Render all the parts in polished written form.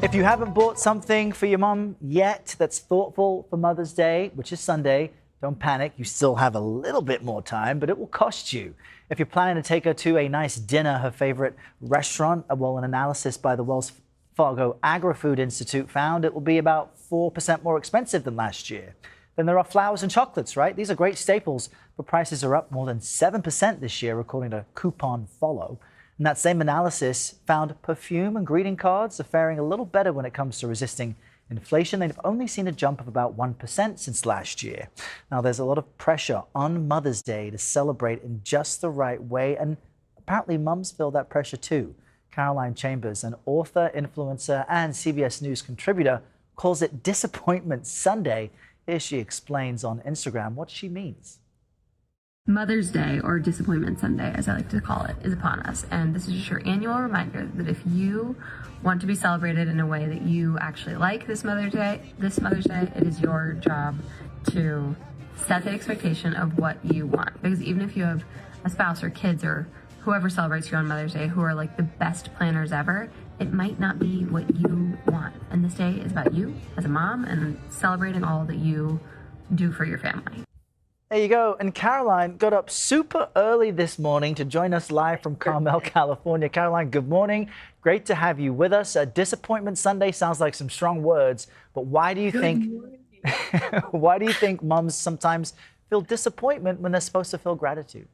If you haven't bought something for your mom yet that's thoughtful for Mother's Day, which is Sunday, don't panic. You still have a little bit more time, but it will cost you. If you're planning to take her to a nice dinner, her favorite restaurant, well, an analysis by the Wells Fargo Agri-Food Institute found it will be about 4% more expensive than last year. Then there are flowers and chocolates, right? These are great staples, but prices are up more than 7% this year, according to Coupon Follow. And that same analysis found perfume and greeting cards are faring a little better when it comes to resisting inflation. They've only seen a jump of about 1% since last year. Now, there's a lot of pressure on Mother's Day to celebrate in just the right way, and apparently mums feel that pressure too. Caroline Chambers, an author, influencer, and CBS News contributor, calls it Disappointment Sunday. Here she explains on Instagram what she means. Mother's Day, or Disappointment Sunday, as I like to call it, is upon us. And this is just your annual reminder that if you want to be celebrated in a way that you actually like this Mother's Day, it is your job to set the expectation of what you want. Because even if you have a spouse or kids or whoever celebrates you on Mother's Day who are like the best planners ever, it might not be what you want. And this day is about you as a mom and celebrating all that you do for your family. There you go. And Caroline got up super early this morning to join us live from Carmel, California. Caroline, good morning. Great to have you with us. Disappointment Sunday sounds like some strong words, but why do you think moms sometimes feel disappointment when they're supposed to feel gratitude?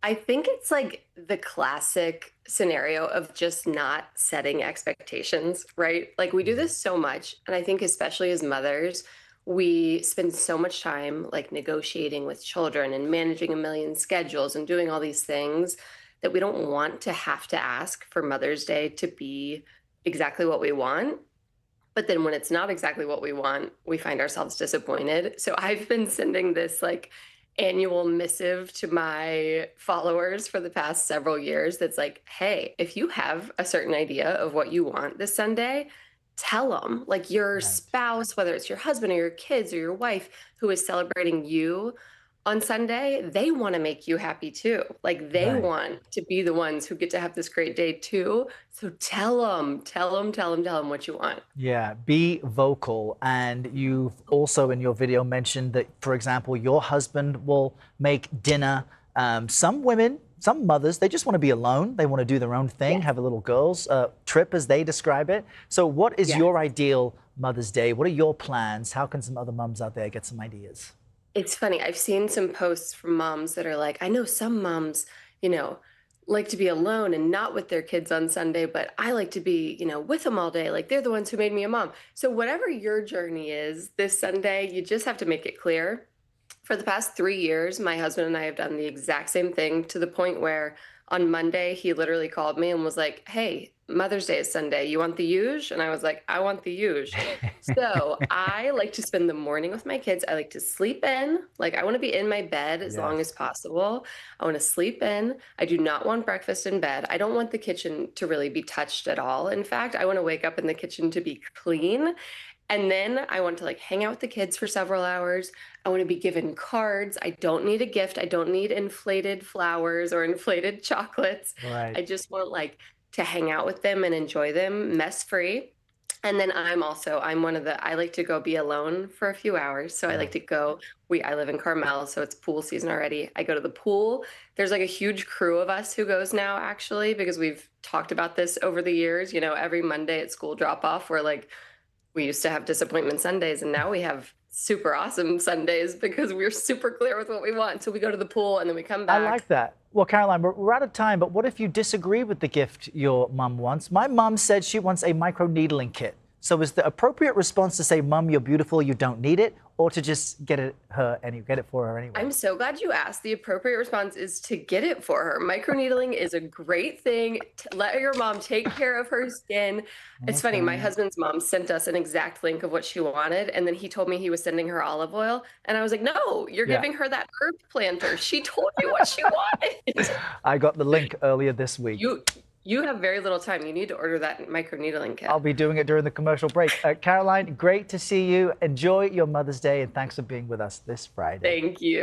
I think it's like the classic scenario of just not setting expectations, right? Like we do this so much, and I think especially as mothers, we spend so much time like negotiating with children and managing a million schedules and doing all these things that we don't want to have to ask for Mother's Day to be exactly what we want. But then when it's not exactly what we want, we find ourselves disappointed. So I've been sending this like annual missive to my followers for the past several years that's like, hey, if you have a certain idea of what you want this Sunday, tell them. Like your spouse, whether it's your husband or your kids or your wife who is celebrating you on Sunday, they want to make you happy too. Like they want to be the ones who get to have this great day too. So tell them what you want. Yeah, be vocal. And you've also in your video mentioned that, for example, your husband will make dinner. Some women, some mothers, they just want to be alone. They want to do their own thing, have a little girls' trip, as they describe it. So what is your ideal Mother's Day? What are your plans? How can some other moms out there get some ideas? It's funny. I've seen some posts from moms that are like, I know some moms, like to be alone and not with their kids on Sunday, but I like to be, with them all day. Like they're the ones who made me a mom. So whatever your journey is this Sunday, you just have to make it clear. For the past 3 years, my husband and I have done the exact same thing, to the point where on Monday, he literally called me and was like, hey, Mother's Day is Sunday. You want the huge? And I was like, I want the huge. So I like to spend the morning with my kids. I like to sleep in. Like I want to be in my bed as long as possible. I want to sleep in. I do not want breakfast in bed. I don't want the kitchen to really be touched at all. In fact, I want to wake up in the kitchen to be clean. And then I want to like hang out with the kids for several hours. I want to be given cards. I don't need a gift. I don't need inflated flowers or inflated chocolates. Right. I just want like to hang out with them and enjoy them mess free. And then I like to go be alone for a few hours. So I like to go, I live in Carmel, so it's pool season already. I go to the pool. There's like a huge crew of us who goes now, actually, because we've talked about this over the years. Every Monday at school drop off, we're like, we used to have Disappointment Sundays, and now we have super awesome Sundays because we're super clear with what we want. So we go to the pool and then we come back. I like that. Well, Caroline, we're out of time, but what if you disagree with the gift your mom wants? My mom said she wants a micro needling kit. So is the appropriate response to say, Mom, you're beautiful, you don't need it, or to just get it for her anyway? I'm so glad you asked. The appropriate response is to get it for her. Microneedling is a great thing. Let your mom take care of her skin. It's funny, my husband's mom sent us an exact link of what she wanted, and then he told me he was sending her olive oil, and I was like, no, you're giving her that herb planter. She told you what she wanted. I got the link earlier this week. You have very little time. You need to order that microneedling kit. I'll be doing it during the commercial break. Caroline, great to see you. Enjoy your Mother's Day, and thanks for being with us this Friday. Thank you.